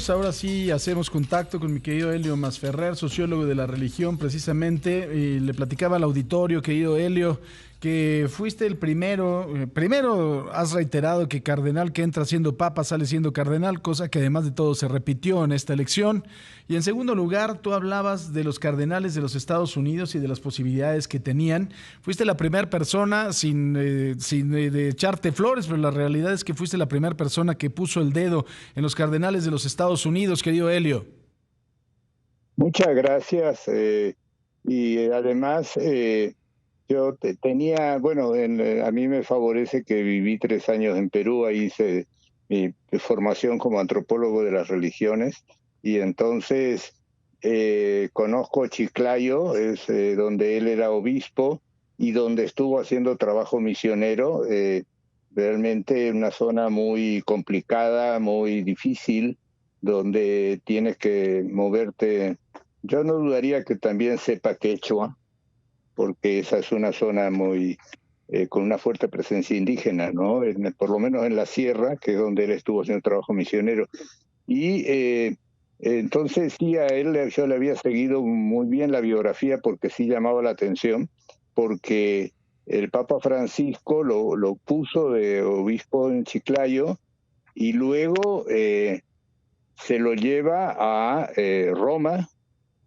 Vamos ahora sí, hacemos contacto con mi querido Helio Masferrer, sociólogo de la religión, precisamente. Le platicaba al auditorio, querido Helio, que fuiste el primero. Primero has reiterado que cardenal que entra siendo papa sale siendo cardenal, cosa que además de todo se repitió en esta elección. Y en segundo lugar, tú hablabas de los cardenales de los Estados Unidos y de las posibilidades que tenían. Fuiste la primera persona, sin de echarte flores, pero la realidad es que fuiste la primera persona que puso el dedo en los cardenales de los Estados Unidos, querido Helio. Muchas gracias. Y además, tenía, bueno, a mí me favorece que viví 3 años en Perú, ahí hice mi formación como antropólogo de las religiones, y entonces conozco Chiclayo, es donde él era obispo y donde estuvo haciendo trabajo misionero, realmente una zona muy complicada, muy difícil, donde tienes que moverte. Yo no dudaría que también sepa quechua, porque esa es una zona muy con una fuerte presencia indígena, ¿no? Por lo menos en la sierra, que es donde él estuvo haciendo trabajo misionero. Y entonces sí, a él yo le había seguido muy bien la biografía porque sí llamaba la atención, porque el Papa Francisco lo puso de obispo en Chiclayo y luego se lo lleva a Roma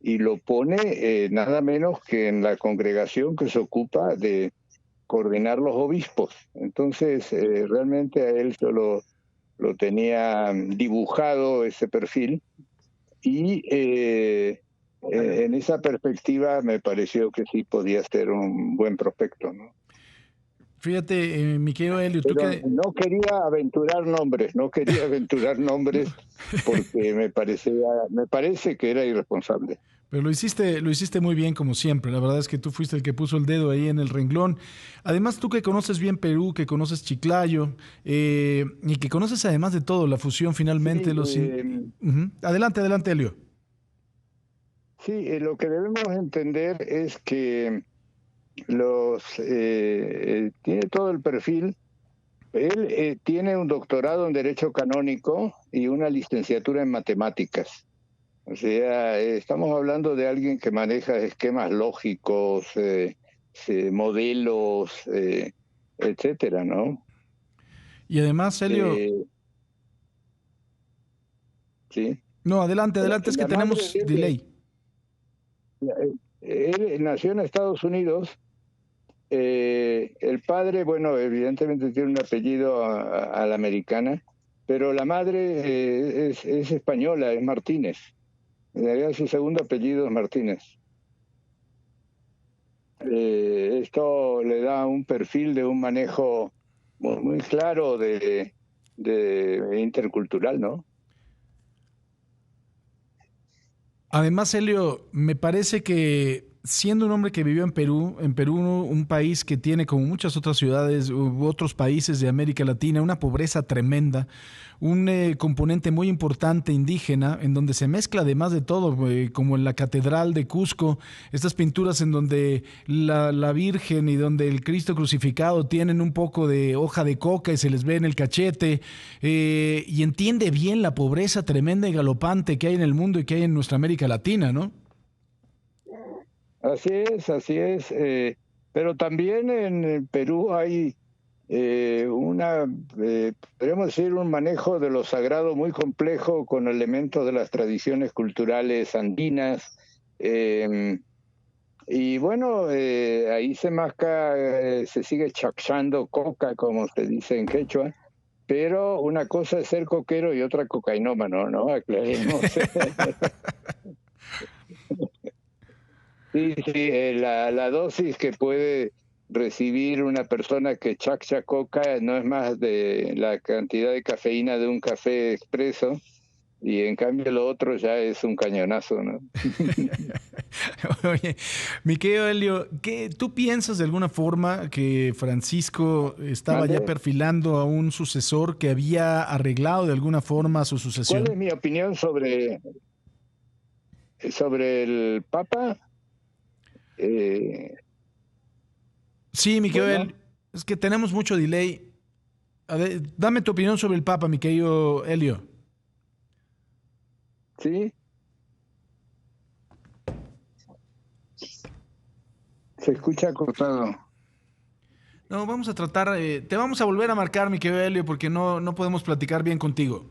y lo pone nada menos que en la congregación que se ocupa de coordinar los obispos. Entonces, realmente a él yo lo tenía dibujado ese perfil y en esa perspectiva me pareció que sí podía ser un buen prospecto, ¿no? Fíjate, mi querido Helio, tú Pero que... no quería aventurar nombres porque me parece que era irresponsable. Pero lo hiciste muy bien como siempre. La verdad es que tú fuiste el que puso el dedo ahí en el renglón. Además, tú que conoces bien Perú, que conoces Chiclayo, y que conoces además de todo la fusión finalmente. Sí, Adelante, adelante, Helio. sí, lo que debemos entender es que tiene todo el perfil. Él tiene un doctorado en Derecho Canónico y una licenciatura en Matemáticas. O sea, estamos hablando de alguien que maneja esquemas lógicos, modelos, etcétera, ¿no? Y además, Helio, Eh, sí. no, adelante, adelante, es que La madre tenemos de él, delay. él nació en Estados Unidos. El padre, bueno, evidentemente tiene un apellido a la americana, pero la madre es española, es Martínez. En realidad su segundo apellido es Martínez. Esto le da un perfil de un manejo muy claro de intercultural, ¿no? Además, Helio, me parece que siendo un hombre que vivió en Perú, un país que tiene como muchas otras ciudades u otros países de América Latina una pobreza tremenda, un componente muy importante indígena, en donde se mezcla además de todo, como en la Catedral de Cusco, estas pinturas en donde la Virgen y donde el Cristo crucificado tienen un poco de hoja de coca y se les ve en el cachete, y entiende bien la pobreza tremenda y galopante que hay en el mundo y que hay en nuestra América Latina, ¿no? Así es, así es. Pero también en Perú hay podríamos decir, un manejo de lo sagrado muy complejo con elementos de las tradiciones culturales andinas. eh, y bueno, ahí se masca, se sigue chachando coca, como se dice en quechua, pero una cosa es ser coquero y otra cocainómano, ¿no? Aclaremos. Sí, sí, la dosis que puede recibir una persona que chaccha coca no es más de la cantidad de cafeína de un café expreso, y en cambio lo otro ya es un cañonazo, ¿no? Oye, mi querido Helio, ¿tú piensas de alguna forma que Francisco estaba ya ¿Mande? perfilando a un sucesor que había arreglado de alguna forma su ¿Cuál es sucesión? mi opinión sobre el Papa? Eh, Sí, mi querido bueno, Helio, es que tenemos mucho delay. A ver, dame tu opinión sobre el Papa, mi querido Helio. ¿Sí? Se escucha cortado. No, vamos a tratar, te vamos a volver a marcar, mi querido Helio, porque no podemos platicar bien contigo.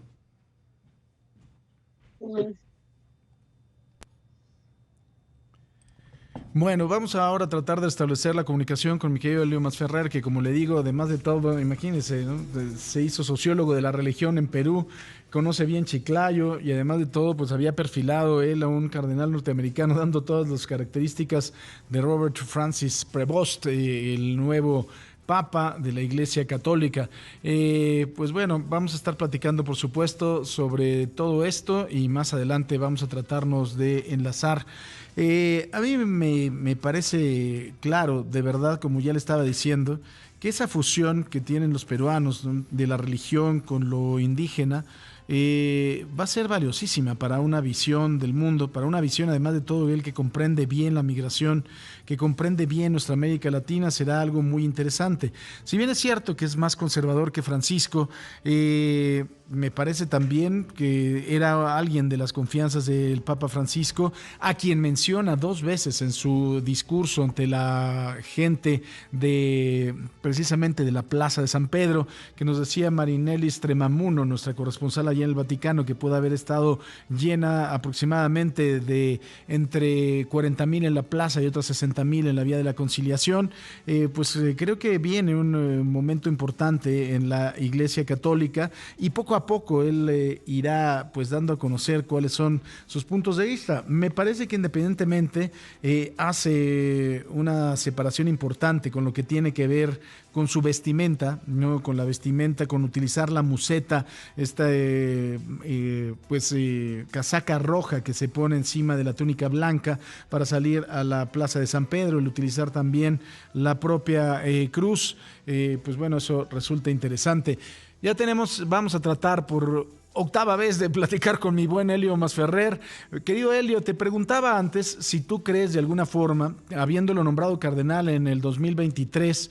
Bueno, vamos ahora a tratar de establecer la comunicación con mi querido Elio Masferrer, que como le digo, además de todo, imagínense, ¿no? Se hizo sociólogo de la religión en Perú, conoce bien Chiclayo y además de todo, pues había perfilado él a un cardenal norteamericano dando todas las características de Robert Francis Prevost, el nuevo Papa de la Iglesia Católica. Pues bueno, vamos a estar platicando, por supuesto, sobre todo esto y más adelante vamos a tratarnos de enlazar. A mí me parece claro, de verdad, como ya le estaba diciendo, que esa fusión que tienen los peruanos, ¿no?, de la religión con lo indígena, va a ser valiosísima para una visión del mundo, para una visión además de todo el que comprende bien la migración, que comprende bien nuestra América Latina, será algo muy interesante. Si bien es cierto que es más conservador que Francisco, me parece también que era alguien de las confianzas del Papa Francisco, a quien menciona dos veces en su discurso ante la gente de precisamente de la Plaza de San Pedro, que nos decía Marinelli Stremamuno, nuestra corresponsal allá en el Vaticano, que puede haber estado llena aproximadamente de entre 40,000 en la plaza y otras 60,000 en la Vía de la Conciliación. Creo que viene un momento importante en la Iglesia Católica y poco a poco él irá pues dando a conocer cuáles son sus puntos de vista. Me parece que independientemente hace una separación importante con lo que tiene que ver con su vestimenta, ¿no? Con la vestimenta, con utilizar la museta, esta casaca roja que se pone encima de la túnica blanca para salir a la Plaza de San Pedro, el utilizar también la propia cruz, pues bueno, eso resulta interesante. Ya tenemos, vamos a tratar por octava vez de platicar con mi buen Helio Masferrer. Querido Helio, te preguntaba antes si tú crees de alguna forma, habiéndolo nombrado cardenal en el 2023,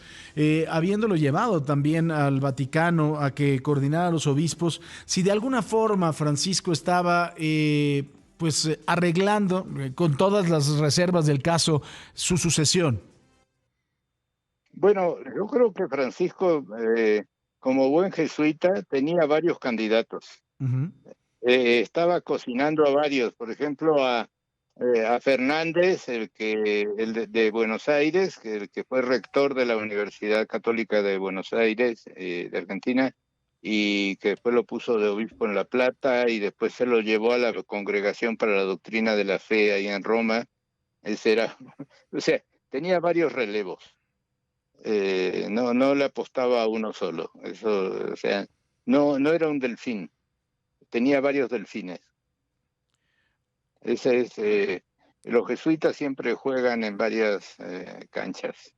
habiéndolo llevado también al Vaticano a que coordinara a los obispos, si de alguna forma Francisco estaba arreglando, con todas las reservas del caso, su sucesión. Bueno, yo creo que Francisco, como buen jesuita, tenía varios candidatos. Uh-huh. Estaba cocinando a varios, por ejemplo, a Fernández, de Buenos Aires, el que fue rector de la Universidad Católica de Buenos Aires, de Argentina, y que después lo puso de obispo en La Plata, y después se lo llevó a la Congregación para la Doctrina de la Fe ahí en Roma. Ese era, o sea, tenía varios relevos. No le apostaba a uno solo. Eso, o sea, no era un delfín, tenía varios delfines. Ese es, los jesuitas siempre juegan en varias canchas.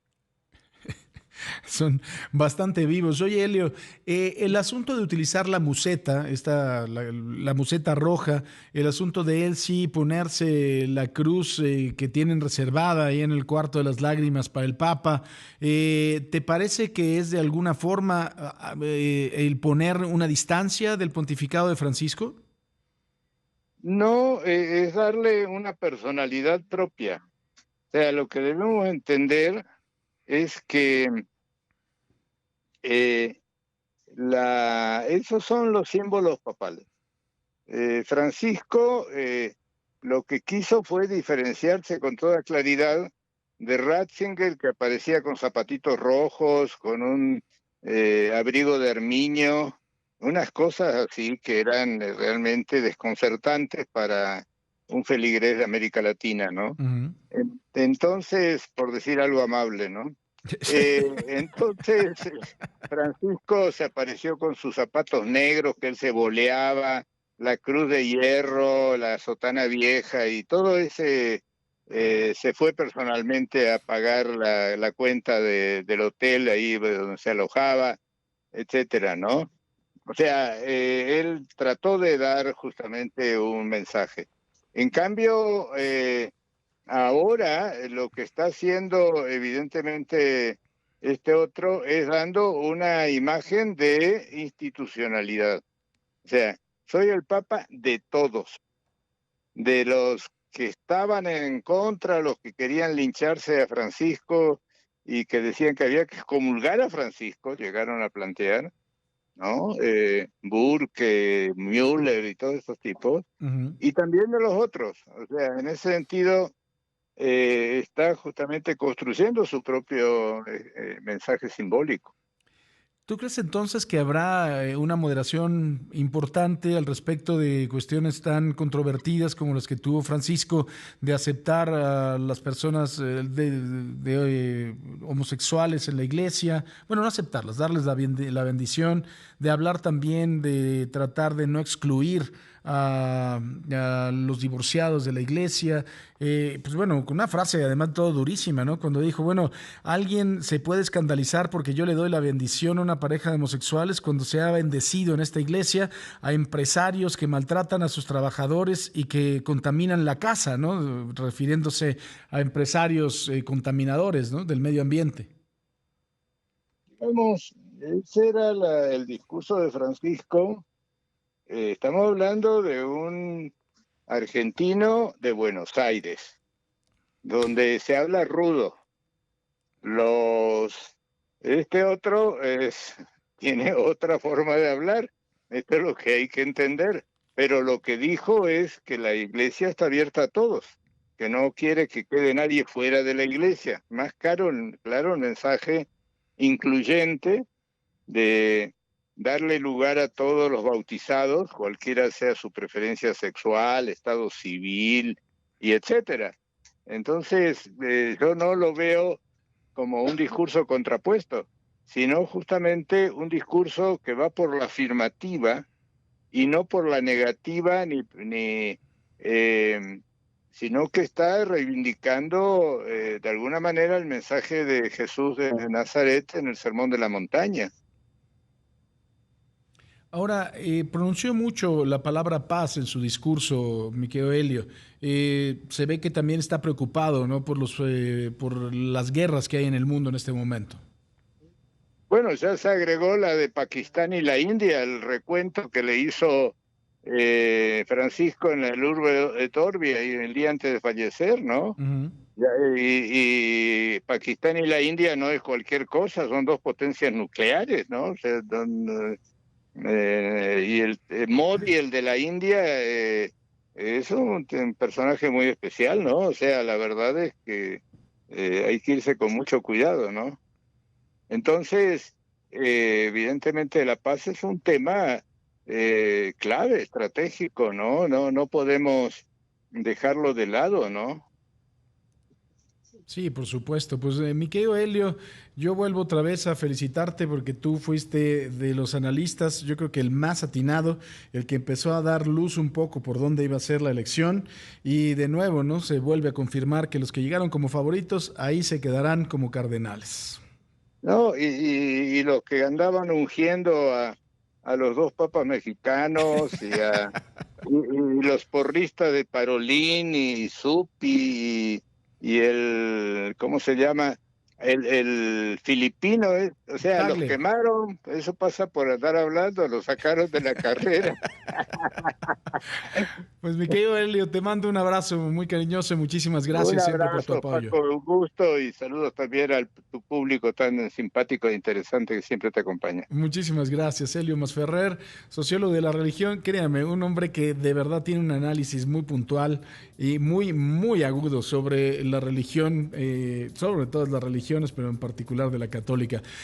Son bastante vivos. Oye, Helio, el asunto de utilizar la museta, la museta roja, el asunto de él sí ponerse la cruz que tienen reservada ahí en el cuarto de las lágrimas para el Papa, ¿te parece que es de alguna forma el poner una distancia del pontificado de Francisco? No, es darle una personalidad propia. O sea, lo que debemos entender es que eh, esos son los símbolos papales. Francisco lo que quiso fue diferenciarse con toda claridad de Ratzinger, que aparecía con zapatitos rojos, con un abrigo de armiño, unas cosas así que eran realmente desconcertantes para un feligrés de América Latina, ¿no? Uh-huh. Entonces, por decir algo amable, ¿no? Entonces, Francisco se apareció con sus zapatos negros que él se boleaba, la cruz de hierro, la sotana vieja y todo ese, se fue personalmente a pagar la cuenta del hotel ahí donde se alojaba, etcétera, ¿no? O sea, él trató de dar justamente un mensaje. En cambio, ahora lo que está haciendo evidentemente este otro es dando una imagen de institucionalidad. O sea, soy el Papa de todos. de los que estaban en contra, los que querían lincharse a Francisco y que decían que había que excomulgar a Francisco, llegaron a plantear, ¿no? Burke, Müller y todos esos tipos, y también de los otros. O sea, en ese sentido, está justamente construyendo su propio mensaje simbólico. ¿Tú crees entonces que habrá una moderación importante al respecto de cuestiones tan controvertidas como las que tuvo Francisco, de aceptar a las personas homosexuales en la iglesia? Bueno, no aceptarlas, darles la bendición, de hablar también de tratar de no excluir a los divorciados de la iglesia, pues bueno, con una frase además todo durísima, ¿no? Cuando dijo, bueno, alguien se puede escandalizar porque yo le doy la bendición a una pareja de homosexuales cuando se ha bendecido en esta iglesia a empresarios que maltratan a sus trabajadores y que contaminan la casa, ¿no? Refiriéndose a empresarios contaminadores, ¿no? Del medio ambiente. Vamos, ese era el discurso de Francisco. Estamos hablando de un argentino de Buenos Aires, donde se habla rudo. Este otro tiene otra forma de hablar, esto es lo que hay que entender, pero lo que dijo es que la iglesia está abierta a todos, que no quiere que quede nadie fuera de la iglesia. Más claro, el mensaje incluyente de darle lugar a todos los bautizados, cualquiera sea su preferencia sexual, estado civil y etcétera. Entonces, yo no lo veo como un discurso contrapuesto, sino justamente un discurso que va por la afirmativa y no por la negativa, sino que está reivindicando de alguna manera el mensaje de Jesús de Nazaret en el Sermón de la Montaña. Ahora, pronunció mucho la palabra paz en su discurso, Miqueo Helio. Se ve que también está preocupado, ¿no? Por las guerras que hay en el mundo en este momento. Bueno, ya se agregó la de Pakistán y la India, el recuento que le hizo Francisco en el urbe de Torbia y el día antes de fallecer, ¿no? Uh-huh. Y Pakistán y la India no es cualquier cosa, son dos potencias nucleares, ¿no? O sea, y el Modi, el de la India, es un personaje muy especial, ¿no? O sea, la verdad es que hay que irse con mucho cuidado, ¿no? Entonces, evidentemente la paz es un tema clave, estratégico, ¿no? No podemos dejarlo de lado, ¿no? Sí, por supuesto. Pues, mi querido Helio, yo vuelvo otra vez a felicitarte porque tú fuiste de los analistas, yo creo que el más atinado, el que empezó a dar luz un poco por dónde iba a ser la elección. Y de nuevo, ¿no? Se vuelve a confirmar que los que llegaron como favoritos, ahí se quedarán como cardenales. No, y los que andaban ungiendo a los dos papas mexicanos y los porristas de Parolín y Supi y el, ¿cómo se llama? El filipino, o sea, los Tagle. quemaron, eso pasa por andar hablando, los sacaron de la carrera. Pues mi querido Helio, te mando un abrazo muy cariñoso y muchísimas Un gracias siempre por tu abrazo, apoyo. Paco, un gusto y saludos también a tu público tan simpático e interesante que siempre te acompaña. Muchísimas gracias, Helio Masferrer, sociólogo de la religión. Créame, un hombre que de verdad tiene un análisis muy puntual y muy agudo sobre la religión, sobre todas las religiones, pero en particular de la católica.